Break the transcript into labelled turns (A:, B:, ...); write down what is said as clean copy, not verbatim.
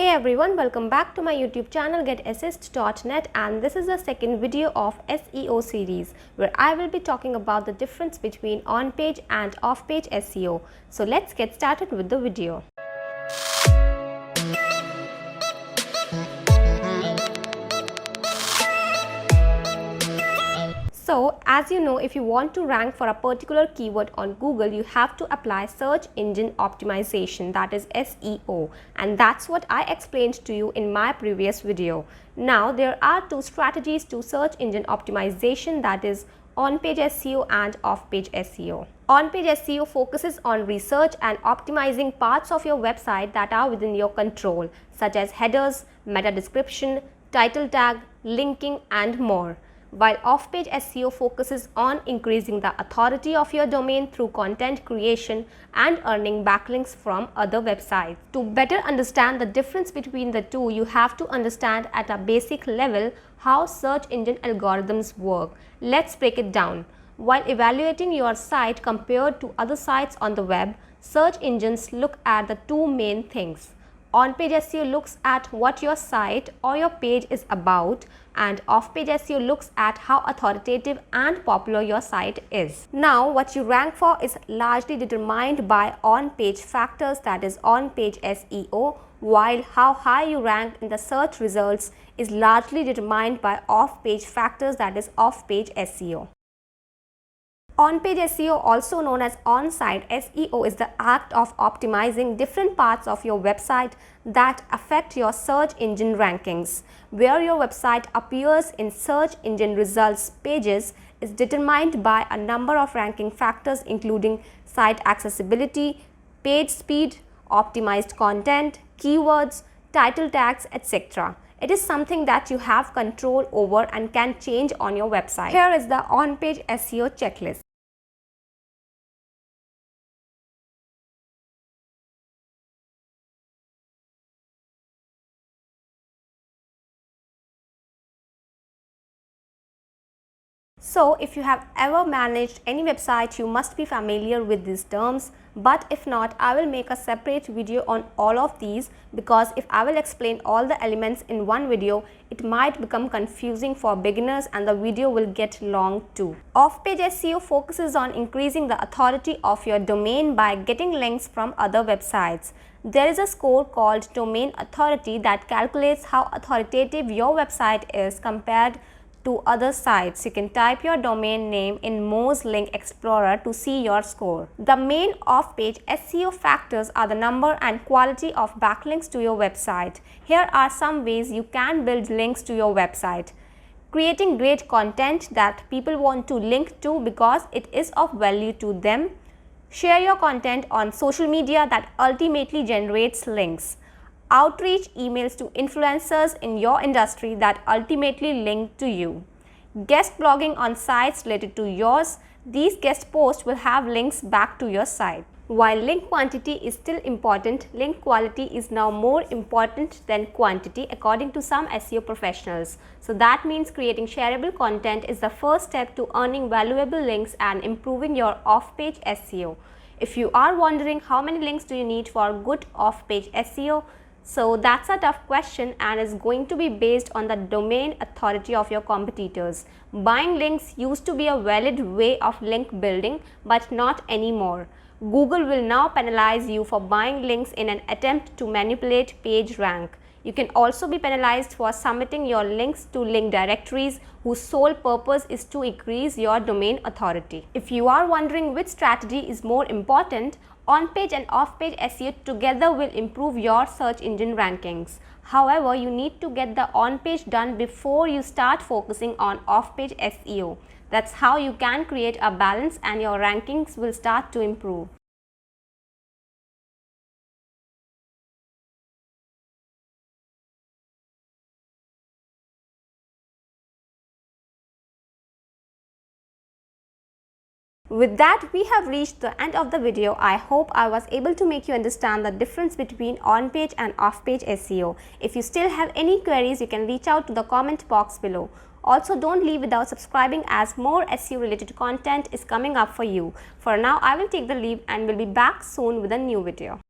A: Hey everyone, welcome back to my YouTube channel getassist.net, and this is the second video of SEO series where I will be talking about the difference between on-page and off-page SEO. So let's get started with the video. So, as you know, if you want to rank for a particular keyword on Google, you have to apply search engine optimization, that is SEO, and that's what I explained to you in my previous video. Now, there are two strategies to search engine optimization, that is on-page SEO and off-page SEO. On-page SEO focuses on research and optimizing parts of your website that are within your control, such as headers, meta description, title tag, linking, and more. While off-page SEO focuses on increasing the authority of your domain through content creation and earning backlinks from other websites. To better understand the difference between the two, you have to understand at a basic level how search engine algorithms work. Let's break it down. While evaluating your site compared to other sites on the web, search engines look at the two main things. On-page SEO looks at what your site or your page is about, and off-page SEO looks at how authoritative and popular your site is. Now, what you rank for is largely determined by on-page factors, that is on-page SEO, while how high you rank in the search results is largely determined by off-page factors, that is off-page SEO. On-page SEO, also known as on-site SEO, is the act of optimizing different parts of your website that affect your search engine rankings. Where your website appears in search engine results pages is determined by a number of ranking factors, including site accessibility, page speed, optimized content, keywords, title tags, etc. It is something that you have control over and can change on your website. Here is the on-page SEO checklist. So, if you have ever managed any website, you must be familiar with these terms, but if not, I will make a separate video on all of these, because if I will explain all the elements in one video, it might become confusing for beginners and the video will get long too. Off-page SEO focuses on increasing the authority of your domain by getting links from other websites. There is a score called domain authority that calculates how authoritative your website is compared to other sites. You can type your domain name in Moz Link Explorer to see your score. The main off-page SEO factors are the number and quality of backlinks to your website. Here are some ways you can build links to your website. Creating great content that people want to link to because it is of value to them. Share your content on social media that ultimately generates links. Outreach emails to influencers in your industry that ultimately link to you. Guest blogging on sites related to yours. These guest posts will have links back to your site. While link quantity is still important, link quality is now more important than quantity according to some SEO professionals. So that means creating shareable content is the first step to earning valuable links and improving your off-page SEO. If you are wondering how many links do you need for good off-page SEO, so that's a tough question and is going to be based on the domain authority of your competitors. Buying links used to be a valid way of link building, but not anymore. Google will now penalize you for buying links in an attempt to manipulate page rank. You can also be penalized for submitting your links to link directories whose sole purpose is to increase your domain authority. If you are wondering which strategy is more important, on-page and off-page SEO together will improve your search engine rankings. However, you need to get the on-page done before you start focusing on off-page SEO. That's how you can create a balance and your rankings will start to improve. With that, we have reached the end of the video. I hope I was able to make you understand the difference between on-page and off-page SEO. If you still have any queries, you can reach out to the comment box below. Also, don't leave without subscribing as more SEO related content is coming up for you. For now, I will take the leave and will be back soon with a new video.